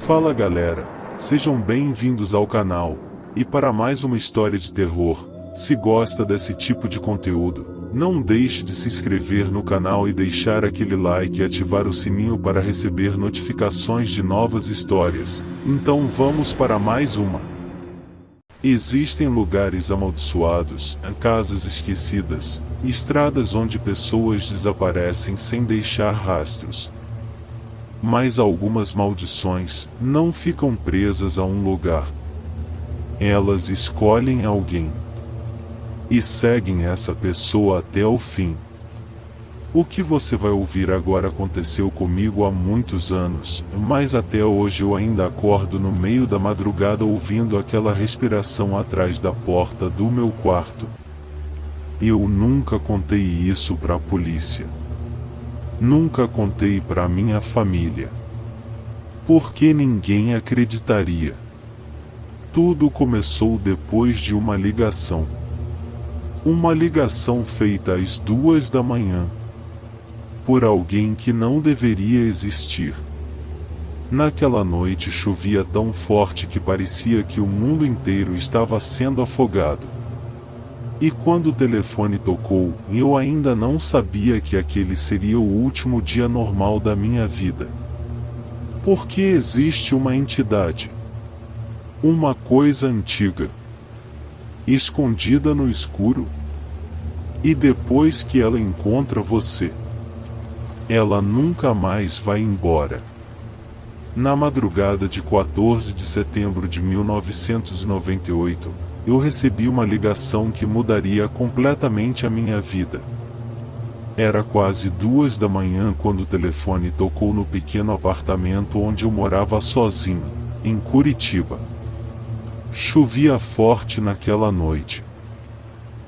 Fala galera, sejam bem-vindos ao canal, e para mais uma história de terror. Se gosta desse tipo de conteúdo, não deixe de se inscrever no canal e deixar aquele like e ativar o sininho para receber notificações de novas histórias. Então vamos para mais uma. Existem lugares amaldiçoados, casas esquecidas, estradas onde pessoas desaparecem sem deixar rastros. Mas algumas maldições não ficam presas a um lugar. Elas escolhem alguém e seguem essa pessoa até o fim. O que você vai ouvir agora aconteceu comigo há muitos anos, mas até hoje eu ainda acordo no meio da madrugada ouvindo aquela respiração atrás da porta do meu quarto. Eu nunca contei isso para a polícia. Nunca contei para minha família. Porque ninguém acreditaria. Tudo começou depois de uma ligação. Uma ligação feita às 2 da manhã. Por alguém que não deveria existir. Naquela noite chovia tão forte que parecia que o mundo inteiro estava sendo afogado. E quando o telefone tocou, eu ainda não sabia que aquele seria o último dia normal da minha vida. Porque existe uma entidade. Uma coisa antiga. Escondida no escuro. E depois que ela encontra você, ela nunca mais vai embora. Na madrugada de 14 de setembro de 1998, eu recebi uma ligação que mudaria completamente a minha vida. Era quase 2 da manhã quando o telefone tocou no pequeno apartamento onde eu morava sozinho, em Curitiba. Chovia forte naquela noite.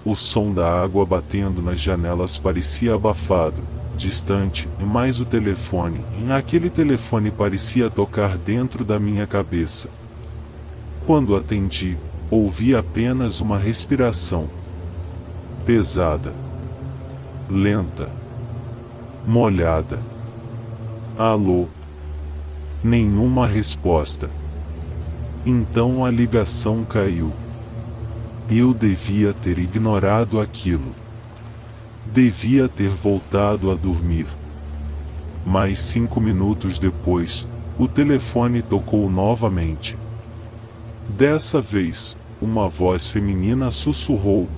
O som da água batendo nas janelas parecia abafado, distante, mas o telefone, aquele telefone parecia tocar dentro da minha cabeça. Quando atendi, ouvi apenas uma respiração. Pesada. Lenta. Molhada. Alô? Nenhuma resposta. Então a ligação caiu. Eu devia ter ignorado aquilo. Devia ter voltado a dormir. Mas 5 minutos depois, o telefone tocou novamente. Dessa vez, uma voz feminina sussurrou.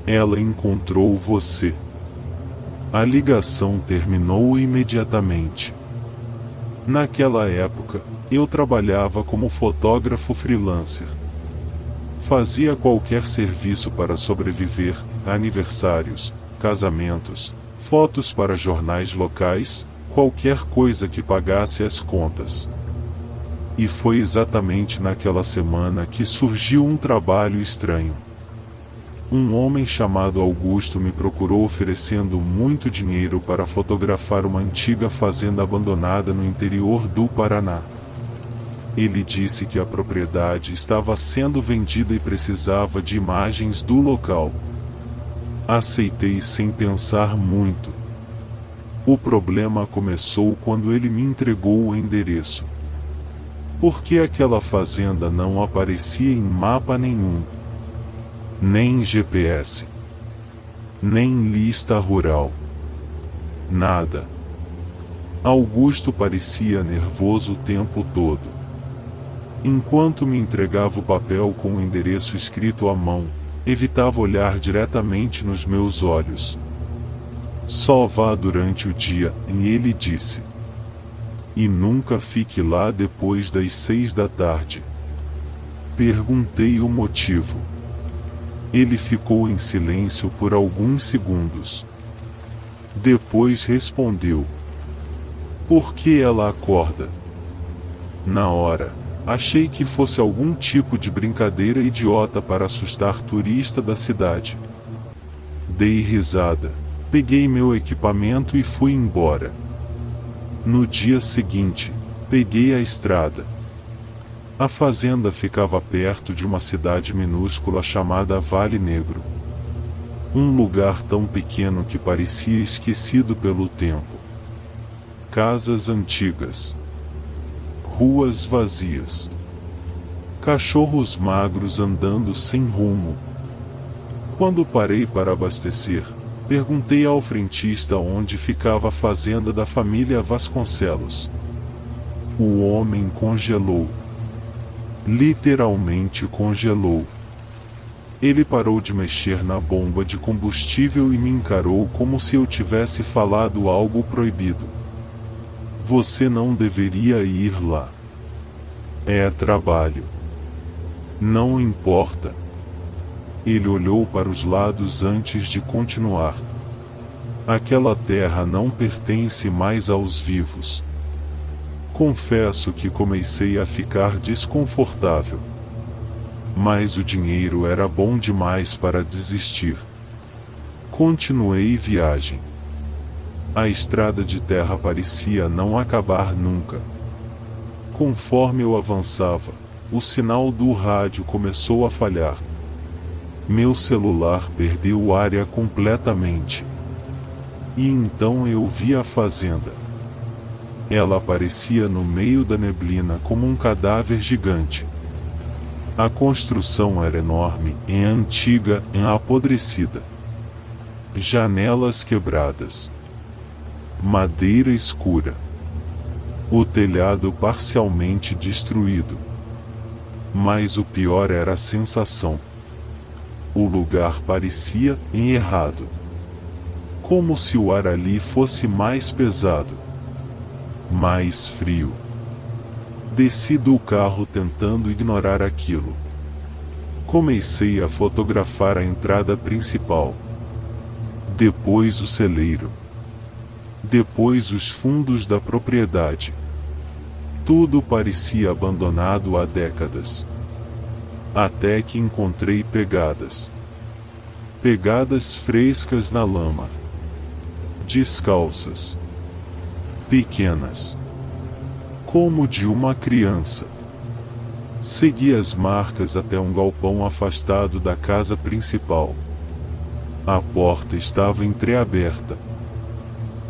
Ela encontrou você. A ligação terminou imediatamente. Naquela época, eu trabalhava como fotógrafo freelancer. Fazia qualquer serviço para sobreviver, aniversários, casamentos, fotos para jornais locais, qualquer coisa que pagasse as contas. E foi exatamente naquela semana que surgiu um trabalho estranho. Um homem chamado Augusto me procurou oferecendo muito dinheiro para fotografar uma antiga fazenda abandonada no interior do Paraná. Ele disse que a propriedade estava sendo vendida e precisava de imagens do local. Aceitei sem pensar muito. O problema começou quando ele me entregou o endereço. Porque aquela fazenda não aparecia em mapa nenhum. Nem GPS. Nem lista rural. Nada. Augusto parecia nervoso o tempo todo. Enquanto me entregava o papel com o endereço escrito à mão, evitava olhar diretamente nos meus olhos. Só vá durante o dia, e ele disse. E nunca fique lá depois das 6 da tarde. Perguntei o motivo. Ele ficou em silêncio por alguns segundos. Depois respondeu. Por que ela acorda? Na hora, achei que fosse algum tipo de brincadeira idiota para assustar turista da cidade. Dei risada, peguei meu equipamento e fui embora. No dia seguinte, peguei a estrada. A fazenda ficava perto de uma cidade minúscula chamada Vale Negro. Um lugar tão pequeno que parecia esquecido pelo tempo. Casas antigas. ruas vazias. Cachorros magros andando sem rumo. Quando parei para abastecer, perguntei ao frentista onde ficava a fazenda da família Vasconcelos. O homem congelou. Literalmente congelou. Ele parou de mexer na bomba de combustível e me encarou como se eu tivesse falado algo proibido. Você não deveria ir lá. É trabalho. Não importa. Ele olhou para os lados antes de continuar. Aquela terra não pertence mais aos vivos. Confesso que comecei a ficar desconfortável. Mas o dinheiro era bom demais para desistir. Continuei viagem. A estrada de terra parecia não acabar nunca. Conforme eu avançava, o sinal do rádio começou a falhar. Meu celular perdeu área completamente. E então eu vi a fazenda. Ela aparecia no meio da neblina como um cadáver gigante. A construção era enorme, antiga e apodrecida. Janelas quebradas. Madeira escura. O telhado parcialmente destruído. Mas o pior era a sensação. O lugar parecia errado. Como se o ar ali fosse mais pesado. Mais frio. Desci do carro tentando ignorar aquilo. Comecei a fotografar a entrada principal. Depois o celeiro. Depois os fundos da propriedade. Tudo parecia abandonado há décadas. Até que encontrei pegadas. Pegadas frescas na lama. Descalças. Pequenas. Como de uma criança. Segui as marcas até um galpão afastado da casa principal. A porta estava entreaberta.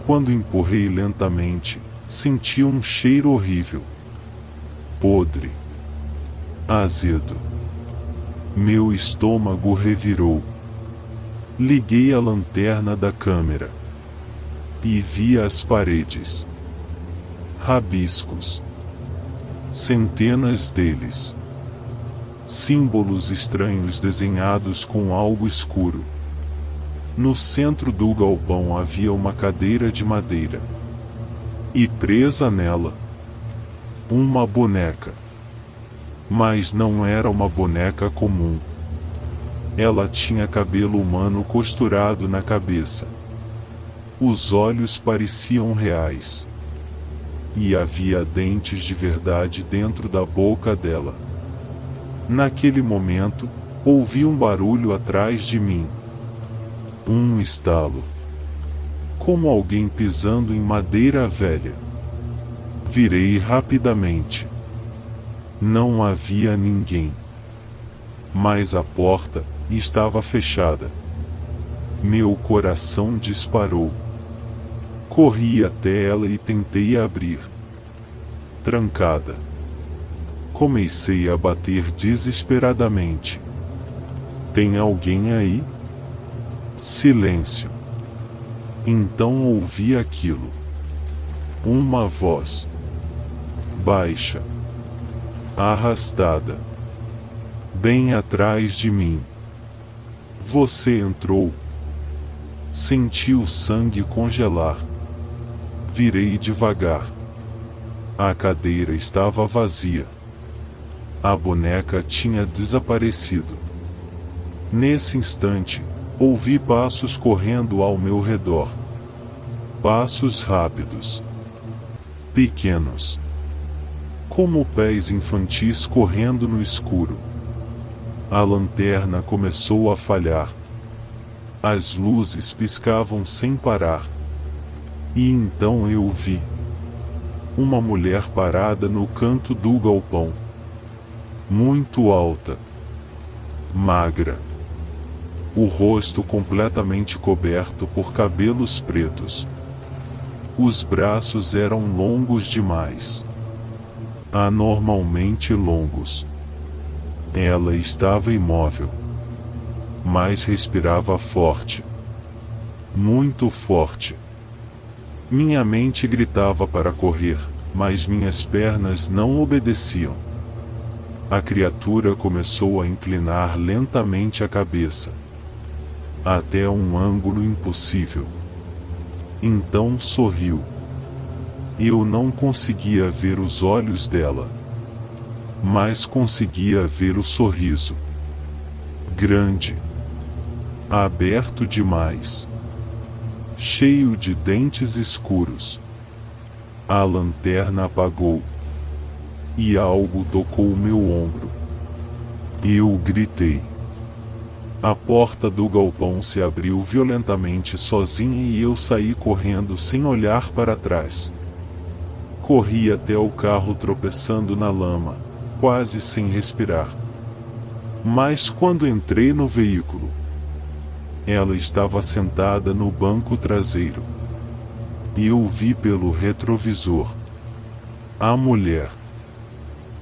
Quando empurrei lentamente, senti um cheiro horrível. Podre. Azedo. Meu estômago revirou. Liguei a lanterna da câmera. E vi as paredes. Rabiscos. Centenas deles. Símbolos estranhos desenhados com algo escuro. No centro do galpão havia uma cadeira de madeira. E presa nela, uma boneca. Mas não era uma boneca comum. Ela tinha cabelo humano costurado na cabeça. Os olhos pareciam reais. E havia dentes de verdade dentro da boca dela. Naquele momento, ouvi um barulho atrás de mim. Um estalo. Como alguém pisando em madeira velha. Virei rapidamente. Não havia ninguém. Mas a porta estava fechada. Meu coração disparou. Corri até ela e tentei abrir. Trancada. Comecei a bater desesperadamente. Tem alguém aí? Silêncio. Então ouvi aquilo. Uma voz. Baixa. Arrastada. Bem atrás de mim. Você entrou. Senti o sangue congelar. Virei devagar. A cadeira estava vazia. A boneca tinha desaparecido. Nesse instante, ouvi passos correndo ao meu redor. Passos rápidos. Pequenos. Como pés infantis correndo no escuro. A lanterna começou a falhar. As luzes piscavam sem parar. E então eu vi uma mulher parada no canto do galpão. Muito alta. Magra. O rosto completamente coberto por cabelos pretos. Os braços eram longos demais. anormalmente longos. Ela estava imóvel, mas respirava forte. Muito forte. Minha mente gritava para correr, mas minhas pernas não obedeciam. A criatura começou a inclinar lentamente a cabeça, até um ângulo impossível. Então sorriu. Eu não conseguia ver os olhos dela, mas conseguia ver o sorriso. Grande. Aberto demais. Cheio de dentes escuros. A lanterna apagou. E algo tocou o meu ombro. Eu gritei. A porta do galpão se abriu violentamente sozinha e eu saí correndo sem olhar para trás. Corri até o carro tropeçando na lama, quase sem respirar. Mas quando entrei no veículo, ela estava sentada no banco traseiro. E eu vi pelo retrovisor a mulher,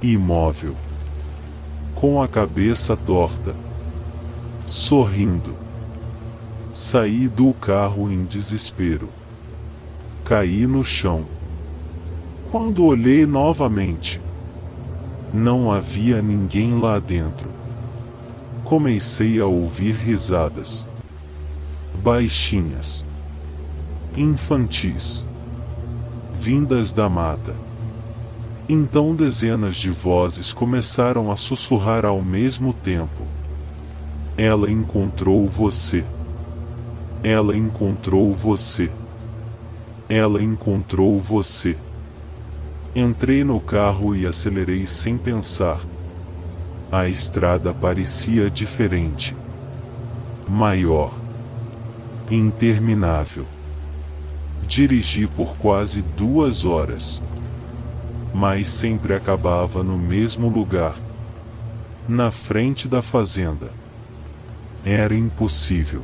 imóvel, com a cabeça torta, sorrindo. Saí do carro em desespero. Caí no chão. Quando olhei novamente, não havia ninguém lá dentro. Comecei a ouvir risadas. Baixinhas. Infantis. Vindas da mata. Então dezenas de vozes começaram a sussurrar ao mesmo tempo. Ela encontrou você. Ela encontrou você. Ela encontrou você. Entrei no carro e acelerei sem pensar. A estrada parecia diferente. Maior. Interminável. Dirigi por quase 2 horas. Mas sempre acabava no mesmo lugar. Na frente da fazenda. Era impossível.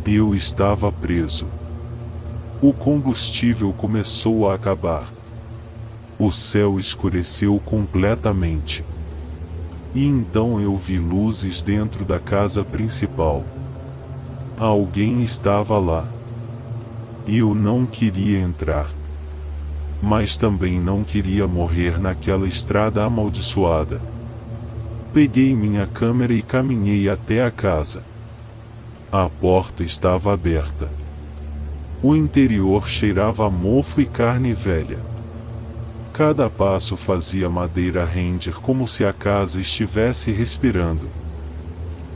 Eu estava preso. O combustível começou a acabar. O céu escureceu completamente. E então eu vi luzes dentro da casa principal. Alguém estava lá. Eu não queria entrar. Mas também não queria morrer naquela estrada amaldiçoada. Peguei minha câmera e caminhei até a casa. A porta estava aberta. O interior cheirava a mofo e carne velha. Cada passo fazia madeira render como se a casa estivesse respirando.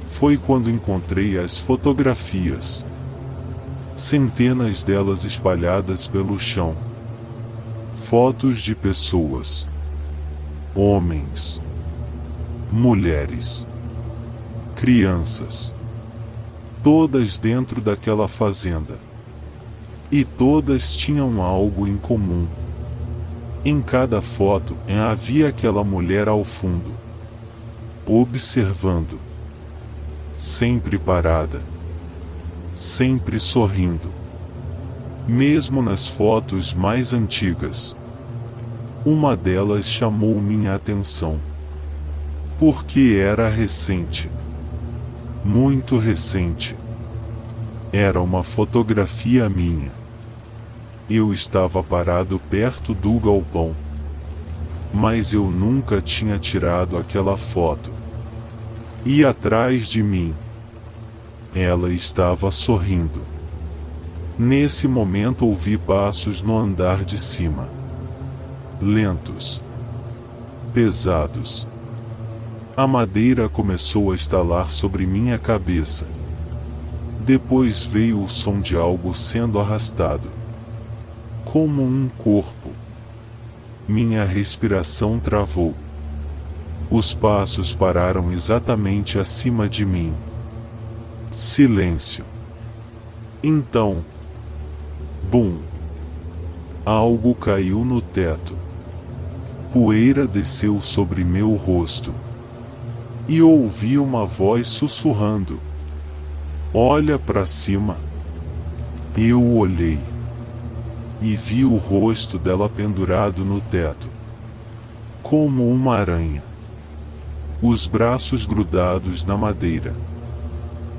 Foi quando encontrei as fotografias. Centenas delas espalhadas pelo chão. Fotos de pessoas. Homens. Mulheres. Crianças. Todas dentro daquela fazenda. E todas tinham algo em comum. Em cada foto havia aquela mulher ao fundo. Observando. Sempre parada. Sempre sorrindo. Mesmo nas fotos mais antigas. Uma delas chamou minha atenção. Porque era recente. Muito recente. Era uma fotografia minha. Eu estava parado perto do galpão. Mas eu nunca tinha tirado aquela foto. E atrás de mim, ela estava sorrindo. Nesse momento ouvi passos no andar de cima. Lentos. Pesados. A madeira começou a estalar sobre minha cabeça. Depois veio o som de algo sendo arrastado. Como um corpo. Minha respiração travou. Os passos pararam exatamente acima de mim. Silêncio. Então, bum! Algo caiu no teto. Poeira desceu sobre meu rosto. E ouvi uma voz sussurrando. Olha para cima. Eu olhei. E vi o rosto dela pendurado no teto. como uma aranha. Os braços grudados na madeira.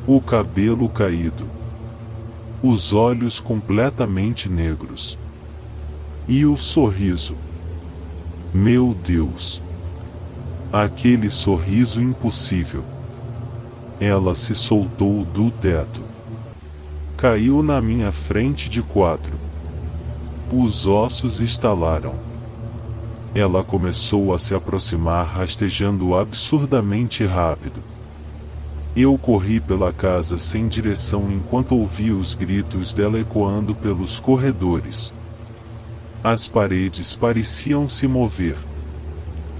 O cabelo caído. Os olhos completamente negros. E o sorriso. Meu Deus! Aquele sorriso impossível. Ela se soltou do teto. Caiu na minha frente de quatro. Os ossos estalaram. Ela começou a se aproximar rastejando absurdamente rápido. Eu corri pela casa sem direção enquanto ouvia os gritos dela ecoando pelos corredores. As paredes pareciam se mover.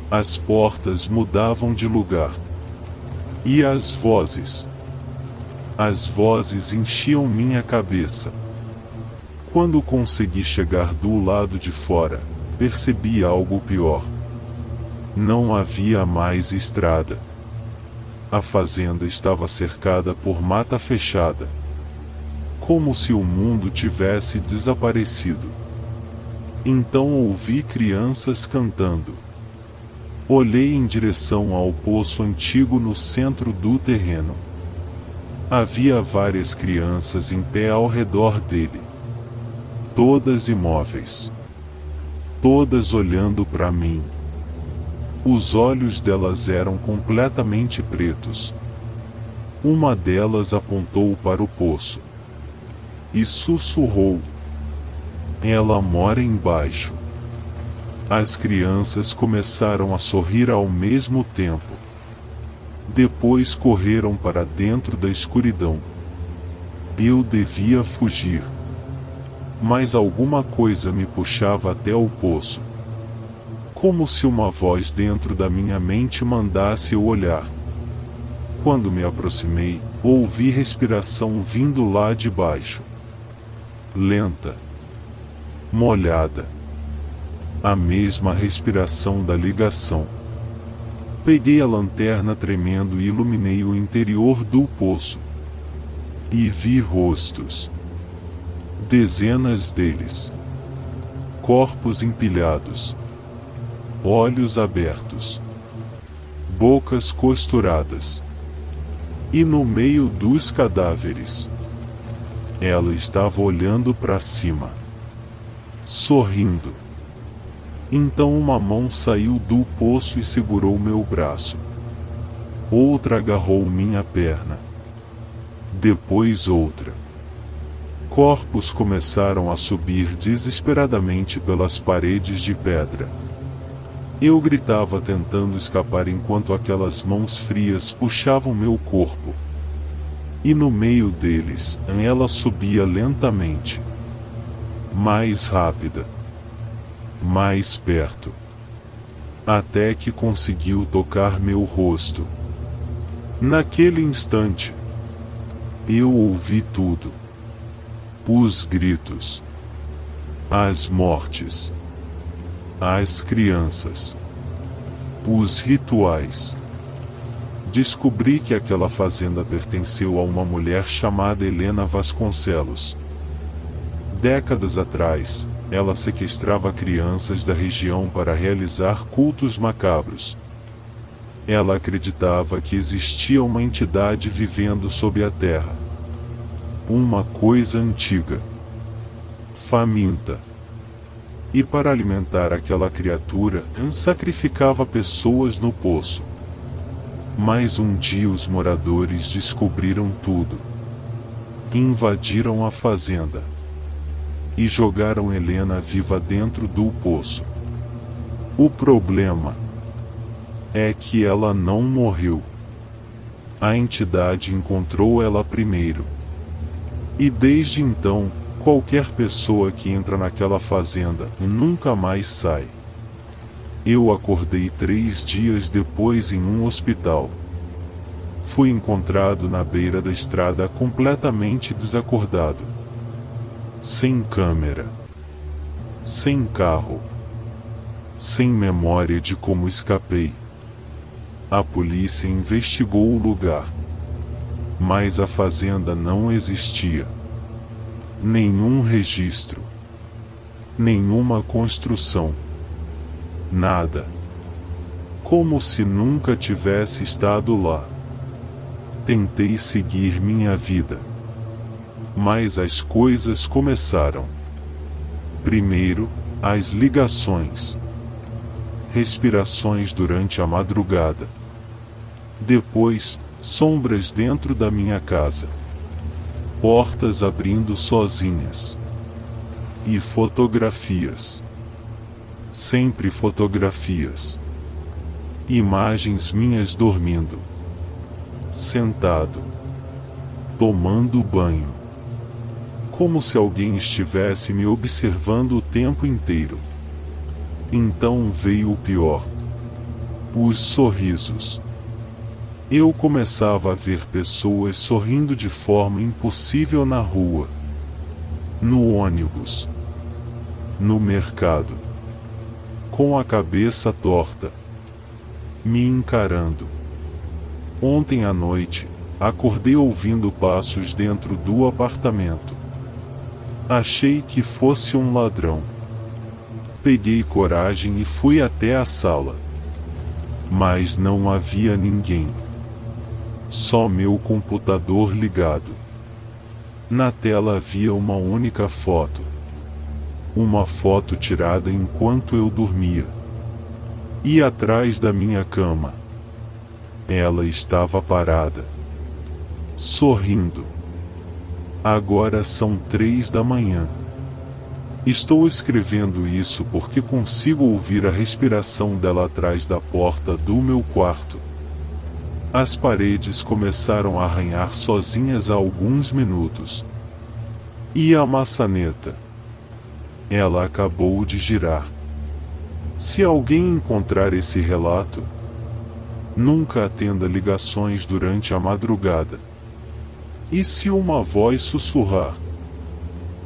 As portas mudavam de lugar. E as vozes. As vozes enchiam minha cabeça. Quando consegui chegar do lado de fora, percebi algo pior. Não havia mais estrada. A fazenda estava cercada por mata fechada. Como se o mundo tivesse desaparecido. Então ouvi crianças cantando. Olhei em direção ao poço antigo no centro do terreno. Havia várias crianças em pé ao redor dele. Todas imóveis. Todas olhando para mim. Os olhos delas eram completamente pretos. Uma delas apontou para o poço. E sussurrou. Ela mora embaixo. As crianças começaram a sorrir ao mesmo tempo. Depois correram para dentro da escuridão. Eu devia fugir. Mas alguma coisa me puxava até o poço. Como se uma voz dentro da minha mente mandasse eu olhar. Quando me aproximei, ouvi respiração vindo lá de baixo. Lenta. Molhada. A mesma respiração da ligação. Peguei a lanterna tremendo e iluminei o interior do poço. E vi rostos. Dezenas deles. Corpos empilhados. Olhos abertos. Bocas costuradas. E no meio dos cadáveres, ela estava olhando para cima. Sorrindo. Então uma mão saiu do poço e segurou meu braço. Outra agarrou minha perna. Depois outra. Corpos começaram a subir desesperadamente pelas paredes de pedra. Eu gritava tentando escapar enquanto aquelas mãos frias puxavam meu corpo. E no meio deles, ela subia lentamente. Mais rápida. Mais perto. Até que conseguiu tocar meu rosto. Naquele instante, eu ouvi tudo. Os gritos. As mortes. As crianças. Os rituais. Descobri que aquela fazenda pertenceu a uma mulher chamada Helena Vasconcelos. Décadas atrás, ela sequestrava crianças da região para realizar cultos macabros. Ela acreditava que existia uma entidade vivendo sob a terra. Uma coisa antiga. Faminta. E para alimentar aquela criatura, sacrificava pessoas no poço. Mas um dia os moradores descobriram tudo. Invadiram a fazenda. E jogaram Helena viva dentro do poço. O problema é que ela não morreu. A entidade encontrou ela primeiro. E desde então, qualquer pessoa que entra naquela fazenda nunca mais sai. Eu acordei 3 dias depois em um hospital. Fui encontrado na beira da estrada completamente desacordado. Sem câmera. Sem carro. Sem memória de como escapei. A polícia investigou o lugar. Mas a fazenda não existia. Nenhum registro. Nenhuma construção. Nada. como se nunca tivesse estado lá. Tentei seguir minha vida. Mas as coisas começaram. Primeiro, as ligações. Respirações durante a madrugada. Depois, sombras dentro da minha casa. Portas abrindo sozinhas. E fotografias. Sempre fotografias. Imagens minhas dormindo. Sentado. Tomando banho. Como se alguém estivesse me observando o tempo inteiro. Então veio o pior. Os sorrisos. Eu começava a ver pessoas sorrindo de forma impossível na rua. No ônibus. No mercado. Com a cabeça torta. Me encarando. Ontem à noite, acordei ouvindo passos dentro do apartamento. Achei que fosse um ladrão. Peguei coragem e fui até a sala. Mas não havia ninguém. Só meu computador ligado. Na tela havia uma única foto. Uma foto tirada enquanto eu dormia. E atrás da minha cama. Ela estava parada. Sorrindo. Agora são 3 da manhã. Estou escrevendo isso porque consigo ouvir a respiração dela atrás da porta do meu quarto. As paredes começaram a arranhar sozinhas há alguns minutos. E a maçaneta? Ela acabou de girar. Se alguém encontrar esse relato, nunca atenda ligações durante a madrugada. E se uma voz sussurrar?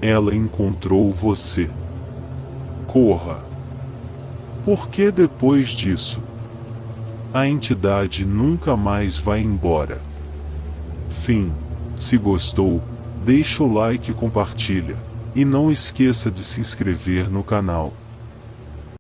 Ela encontrou você. Corra. Porque depois disso, a entidade nunca mais vai embora. Fim. Se gostou, deixa o like e compartilha. E não esqueça de se inscrever no canal.